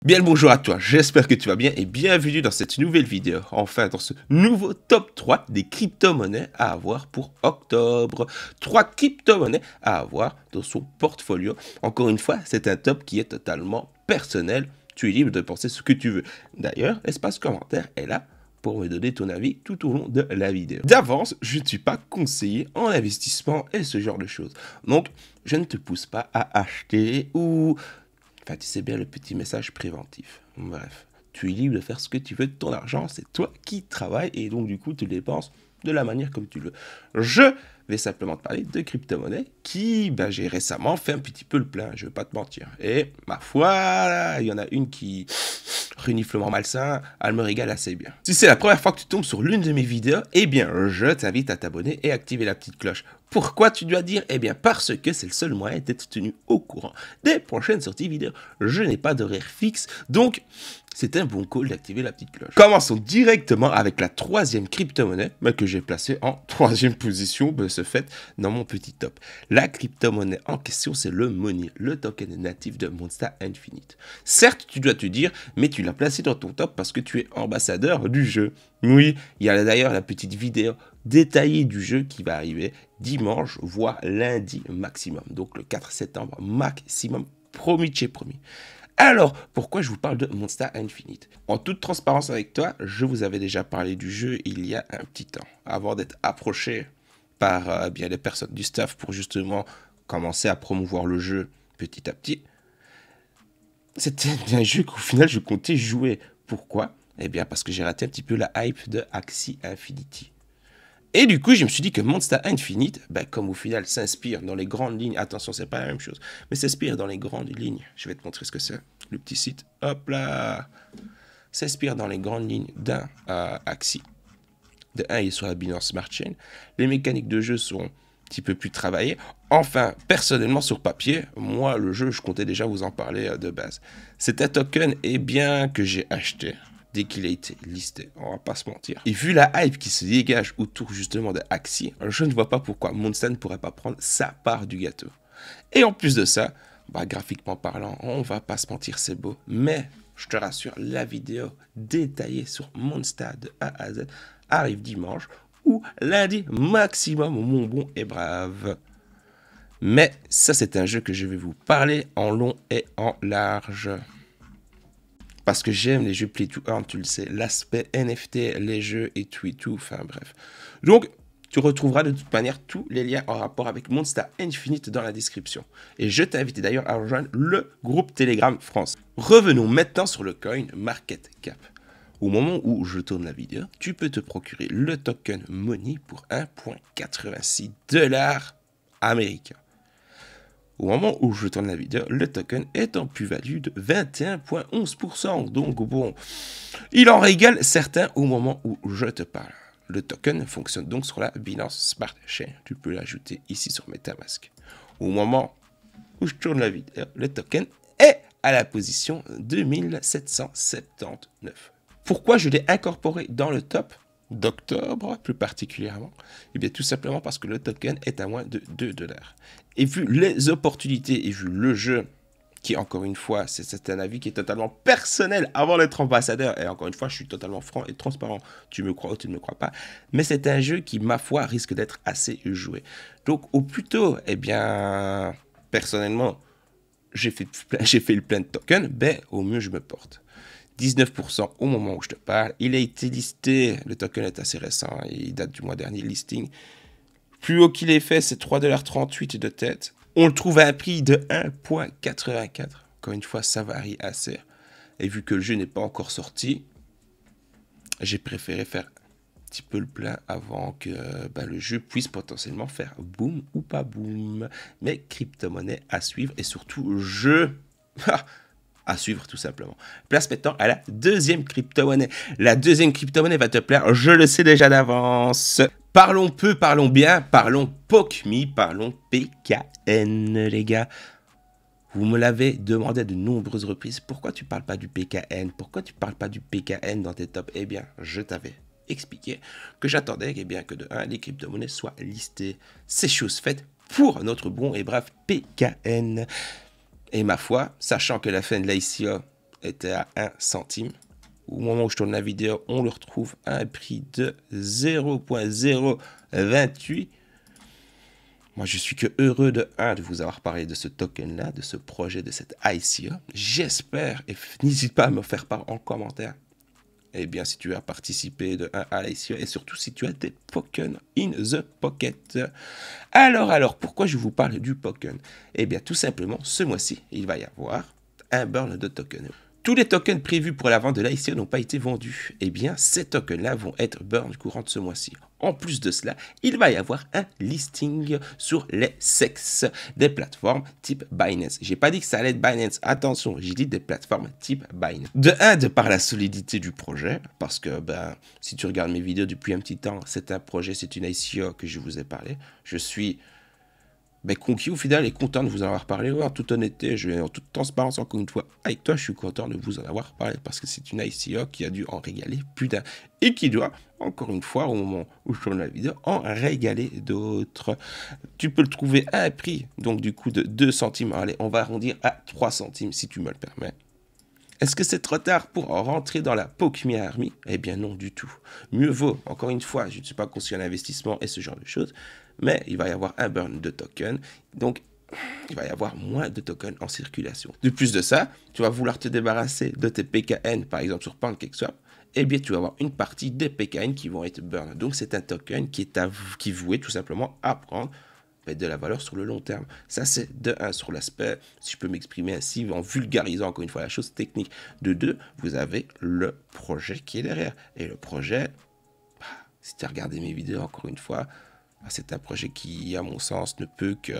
Bien le bonjour à toi, j'espère que tu vas bien et bienvenue dans cette nouvelle vidéo, enfin dans ce nouveau top 3 des crypto-monnaies à avoir pour octobre. 3 crypto-monnaies à avoir dans son portfolio. Encore une fois, c'est un top qui est totalement personnel, tu es libre de penser ce que tu veux. D'ailleurs, l'espace commentaire est là pour me donner ton avis tout au long de la vidéo. D'avance, je ne suis pas conseiller en investissement et ce genre de choses. Donc, je ne te pousse pas à acheter ou... Enfin, tu sais bien le petit message préventif. Bref, tu es libre de faire ce que tu veux de ton argent, c'est toi qui travailles et donc du coup tu le dépenses de la manière comme tu veux. Je vais simplement te parler de crypto-monnaie qui, j'ai récemment fait un petit peu le plein, je ne vais pas te mentir. Et ma foi, il y en a une qui, reniflement malsain, elle me régale assez bien. Si c'est la première fois que tu tombes sur l'une de mes vidéos, eh bien je t'invite à t'abonner et activer la petite cloche. Pourquoi tu dois dire? Eh bien parce que c'est le seul moyen d'être tenu au courant des prochaines sorties vidéo. Je n'ai pas d'horaire fixe, donc c'est un bon call d'activer la petite cloche. Commençons directement avec la troisième crypto-monnaie que j'ai placée en troisième position de ce fait dans mon petit top. La crypto-monnaie en question, c'est le Money, le token natif de Monster Infinite. Certes, tu dois te dire, mais tu l'as placé dans ton top parce que tu es ambassadeur du jeu. Oui, il y a d'ailleurs la petite vidéo détaillée du jeu qui va arriver dimanche, voire lundi maximum. Donc le 4 septembre maximum, promis de chez promis. Alors, pourquoi je vous parle de Monster Infinite? En toute transparence avec toi, je vous avais déjà parlé du jeu il y a un petit temps, avant d'être approché par bien les personnes du staff pour justement commencer à promouvoir le jeu petit à petit. C'était un jeu qu'au final je comptais jouer. Pourquoi? Eh bien parce que j'ai raté un petit peu la hype de Axie Infinity. Et du coup, je me suis dit que Monster Infinite, comme au final s'inspire dans les grandes lignes, attention, c'est pas la même chose, mais s'inspire dans les grandes lignes. Je vais te montrer ce que c'est. Le petit site, hop là, s'inspire dans les grandes lignes d'un Axie. De un, il est sur la Binance Smart Chain. Les mécaniques de jeu sont un petit peu plus travaillées. Enfin, personnellement, sur papier, moi, le jeu, je comptais déjà vous en parler de base. C'est un token, bien, que j'ai acheté dès qu'il a été listé, on va pas se mentir. Et vu la hype qui se dégage autour justement de Axie, je ne vois pas pourquoi Monster ne pourrait pas prendre sa part du gâteau. Et en plus de ça, graphiquement parlant, on va pas se mentir, c'est beau. Mais, je te rassure, la vidéo détaillée sur Monster de A à Z arrive dimanche ou lundi maximum, mon bon et brave. Mais ça, c'est un jeu que je vais vous parler en long et en large. Parce que j'aime les jeux play to earn, tu le sais, l'aspect NFT, les jeux et tout, enfin bref. Donc, tu retrouveras de toute manière tous les liens en rapport avec Monster Infinite dans la description. Et je t'invite d'ailleurs à rejoindre le groupe Telegram France. Revenons maintenant sur le coin Market Cap. Au moment où je tourne la vidéo, tu peux te procurer le token Money pour 1,86 $ américains. Au moment où je tourne la vidéo, le token est en plus-value de 21,11%. Donc bon, il en régale certains au moment où je te parle. Le token fonctionne donc sur la Binance Smart Chain. Tu peux l'ajouter ici sur MetaMask. Au moment où je tourne la vidéo, le token est à la position 2779. Pourquoi je l'ai incorporé dans le top d'octobre, plus particulièrement? Eh bien, tout simplement parce que le token est à moins de 2 $. Et vu les opportunités et vu le jeu, qui encore une fois, c'est un avis qui est totalement personnel avant d'être ambassadeur, et encore une fois, je suis totalement franc et transparent, tu me crois ou tu ne me crois pas, mais c'est un jeu qui, ma foi, risque d'être assez joué. Donc, au plus tôt, eh bien, personnellement, j'ai fait le plein de tokens, au mieux je me porte. 19% au moment où je te parle. Il a été listé, le token est assez récent, il date du mois dernier, le listing. Plus haut qu'il est fait, c'est 3,38 $ de tête. On le trouve à un prix de 1,84 $. Encore une fois, ça varie assez. Et vu que le jeu n'est pas encore sorti, j'ai préféré faire un petit peu le plein avant que le jeu puisse potentiellement faire boom ou pas boom. Mais crypto-monnaie à suivre et surtout jeu... à suivre tout simplement. Place maintenant à la deuxième crypto-monnaie. La deuxième crypto-monnaie va te plaire, je le sais déjà d'avance. Parlons peu, parlons bien, parlons POCMI, parlons PKN les gars. Vous me l'avez demandé à de nombreuses reprises, pourquoi tu ne parles pas du PKN? Pourquoi tu ne parles pas du PKN dans tes tops? Eh bien, je t'avais expliqué que j'attendais que de 1, les crypto-monnaies soient listées. C'est chose faite pour notre bon et brave PKN. Et ma foi, sachant que la fin de l'ICO était à 1 centime. Au moment où je tourne la vidéo, on le retrouve à un prix de 0.028. Moi, je suis que heureux de vous avoir parlé de ce token-là, de ce projet, de cette ICO. J'espère, et n'hésite pas à me faire part en commentaire, eh bien, si tu as participé de 1 à l'ICO, et surtout si tu as des tokens in the pocket. Alors, pourquoi je vous parle du token? Eh bien, tout simplement, ce mois-ci, il va y avoir un burn de tokens. Tous les tokens prévus pour la vente de l'ICO n'ont pas été vendus. Eh bien, ces tokens-là vont être burn courant de ce mois-ci. En plus de cela, il va y avoir un listing sur les SEX des plateformes type Binance. J'ai pas dit que ça allait être Binance, attention, j'ai dit des plateformes type Binance. De par la solidité du projet, parce que si tu regardes mes vidéos depuis un petit temps, c'est un projet, c'est une ICO que je vous ai parlé. Je suis conquis au final et content de vous en avoir parlé. En toute honnêteté, en toute transparence, encore une fois, avec toi, je suis content de vous en avoir parlé parce que c'est une ICO qui a dû en régaler plus d'un et qui doit, encore une fois, au moment où je tourne la vidéo, en régaler d'autres. Tu peux le trouver à un prix, donc du coup, de 2 centimes. Allez, on va arrondir à 3 centimes si tu me le permets. Est-ce que c'est trop tard pour rentrer dans la Pokemi Army? Eh bien non du tout. Mieux vaut, encore une fois, je ne suis pas conscient d'investissement et ce genre de choses, mais il va y avoir un burn de tokens, donc il va y avoir moins de tokens en circulation. De plus de ça, tu vas vouloir te débarrasser de tes PKN, par exemple sur PancakeSwap, eh bien tu vas avoir une partie des PKN qui vont être burn. Donc c'est un token qui est voué tout simplement à prendre de la valeur sur le long terme. Ça, c'est de 1 sur l'aspect, si je peux m'exprimer ainsi, en vulgarisant encore une fois la chose technique. De 2, vous avez le projet qui est derrière. Et le projet, si tu as regardé mes vidéos encore une fois, c'est un projet qui, à mon sens, ne peut que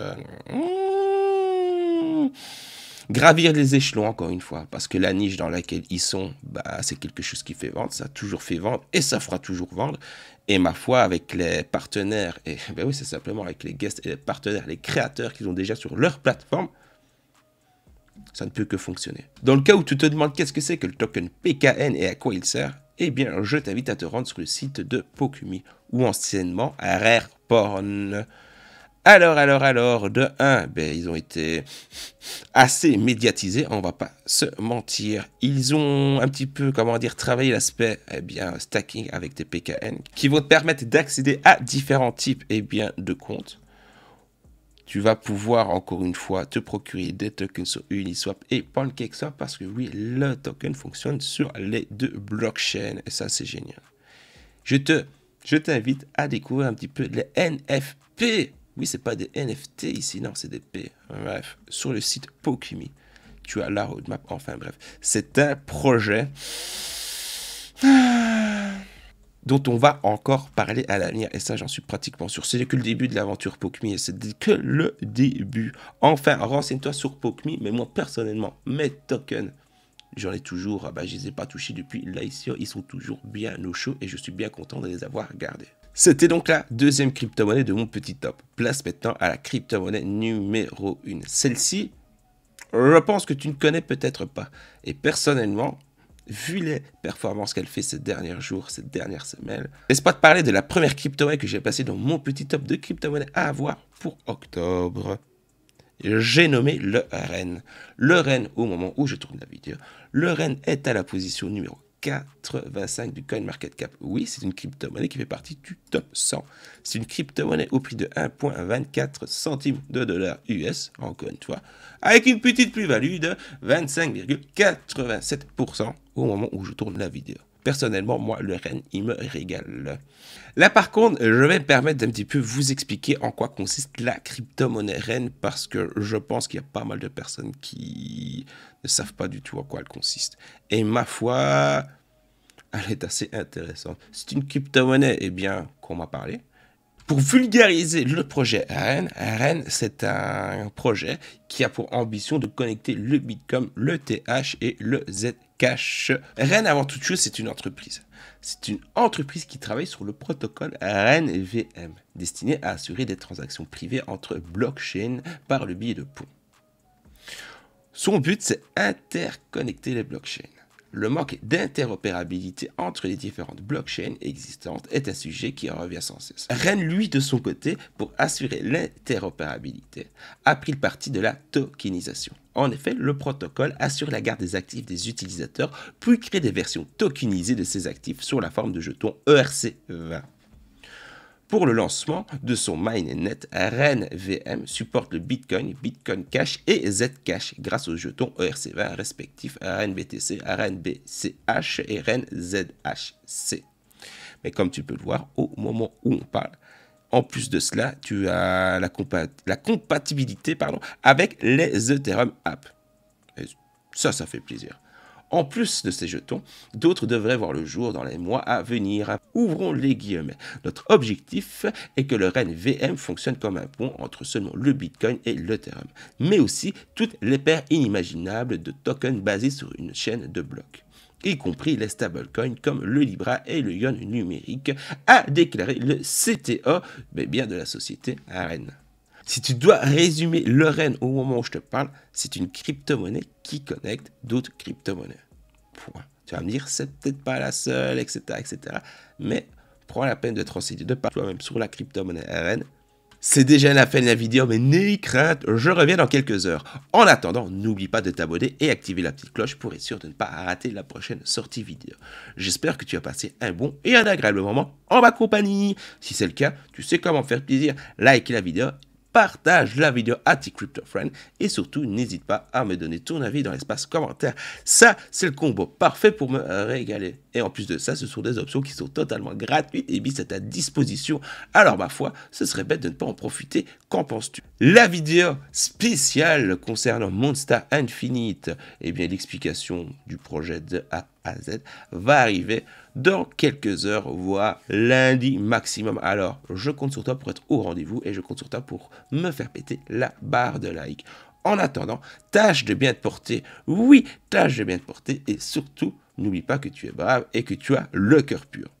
gravir les échelons, encore une fois, parce que la niche dans laquelle ils sont, c'est quelque chose qui fait vendre, ça a toujours fait vendre et ça fera toujours vendre. Et ma foi, avec les partenaires, et oui, c'est simplement avec les guests et les partenaires, les créateurs qu'ils ont déjà sur leur plateforme, ça ne peut que fonctionner. Dans le cas où tu te demandes qu'est-ce que c'est que le token PKN et à quoi il sert, eh bien, je t'invite à te rendre sur le site de Pokemi, ou anciennement Rareporn. Alors, de 1, ils ont été assez médiatisés, on va pas se mentir. Ils ont un petit peu, travaillé l'aspect, stacking avec des PKN, qui vont te permettre d'accéder à différents types, de comptes. Tu vas pouvoir, encore une fois, te procurer des tokens sur Uniswap et PancakeSwap, parce que oui, le token fonctionne sur les 2 blockchains, et ça, c'est génial. Je t'invite à découvrir un petit peu les NFP. Oui, c'est pas des NFT ici, non, c'est des P. Bref, sur le site Pokemi, tu as la roadmap. Enfin bref, c'est un projet dont on va encore parler à l'avenir. Et ça, j'en suis pratiquement sûr. C'est que le début de l'aventure Pokemi. Et c'est que le début. Enfin, renseigne-toi sur Pokemi. Mais moi, personnellement, mes tokens, j'en ai toujours, je les ai pas touchés depuis l'ICO. Ils sont toujours bien au chaud et je suis bien content de les avoir gardés. C'était donc la deuxième crypto-monnaie de mon petit top. Place maintenant à la crypto-monnaie numéro 1. Celle-ci, je pense que tu ne connais peut-être pas. Et personnellement, vu les performances qu'elle fait ces derniers jours, ces dernières semaines, laisse pas te parler de la première crypto-monnaie que j'ai passée dans mon petit top de crypto-monnaie à avoir pour octobre. J'ai nommé le REN. Le REN, au moment où je tourne la vidéo, le REN est à la position numéro 85 du CoinMarketCap. Oui, c'est une crypto-monnaie qui fait partie du top 100. C'est une crypto-monnaie au prix de 1,24 centimes de dollars US, encore une fois, avec une petite plus-value de 25,87% au moment où je tourne la vidéo. Personnellement, moi, le REN, il me régale. Là, par contre, je vais me permettre d'un petit peu vous expliquer en quoi consiste la crypto-monnaie REN, parce que je pense qu'il y a pas mal de personnes qui ne savent pas du tout en quoi elle consiste. Et ma foi, elle est assez intéressante. C'est une crypto-monnaie, qu'on m'a parlé. Pour vulgariser le projet REN, c'est un projet qui a pour ambition de connecter le Bitcoin, le TH et le Zcash. REN, avant toute chose, c'est une entreprise. C'est une entreprise qui travaille sur le protocole REN-VM, destiné à assurer des transactions privées entre blockchains par le biais de ponts. Son but, c'est interconnecter les blockchains. Le manque d'interopérabilité entre les différentes blockchains existantes est un sujet qui revient sans cesse. REN, lui, de son côté, pour assurer l'interopérabilité, a pris le parti de la tokenisation. En effet, le protocole assure la garde des actifs des utilisateurs, puis crée des versions tokenisées de ces actifs sous la forme de jetons ERC20. Pour le lancement de son mainnet, RenVM supporte le Bitcoin, Bitcoin Cash et Zcash grâce aux jetons ERC20 respectifs RenBTC, RenBCH et RenZHC. Mais comme tu peux le voir, au moment où on parle, en plus de cela, tu as la compatibilité avec les Ethereum Apps. Et ça fait plaisir. En plus de ces jetons, d'autres devraient voir le jour dans les mois à venir. Ouvrons les guillemets. Notre objectif est que le RenVM fonctionne comme un pont entre seulement le Bitcoin et l'Ethereum, mais aussi toutes les paires inimaginables de tokens basés sur une chaîne de blocs, y compris les stablecoins comme le Libra et le Yuan numérique, a déclaré le CTO, mais bien de la société REN. Si tu dois résumer le REN au moment où je te parle, c'est une crypto-monnaie qui connecte d'autres crypto-monnaies. Point. Tu vas me dire, c'est peut-être pas la seule, etc., etc. Mais prends la peine de te renseigner de par toi-même sur la crypto-monnaie REN. C'est déjà la fin de la vidéo, mais n'aie crainte, je reviens dans quelques heures. En attendant, n'oublie pas de t'abonner et activer la petite cloche pour être sûr de ne pas rater la prochaine sortie vidéo. J'espère que tu as passé un bon et un agréable moment en ma compagnie. Si c'est le cas, tu sais comment me faire plaisir. Like la vidéo, partage la vidéo à tes crypto-friends et surtout, n'hésite pas à me donner ton avis dans l'espace commentaire. Ça, c'est le combo parfait pour me régaler. Et en plus de ça, ce sont des options qui sont totalement gratuites et mises à ta disposition. Alors, ma foi, ce serait bête de ne pas en profiter. Qu'en penses-tu? La vidéo spéciale concernant Monster Infinite, eh bien, l'explication du projet de A à Z va arriver dans quelques heures, voire lundi maximum. Alors, je compte sur toi pour être au rendez-vous et je compte sur toi pour me faire péter la barre de like. En attendant, tâche de bien te porter. Oui, tâche de bien te porter et surtout, n'oublie pas que tu es brave et que tu as le cœur pur.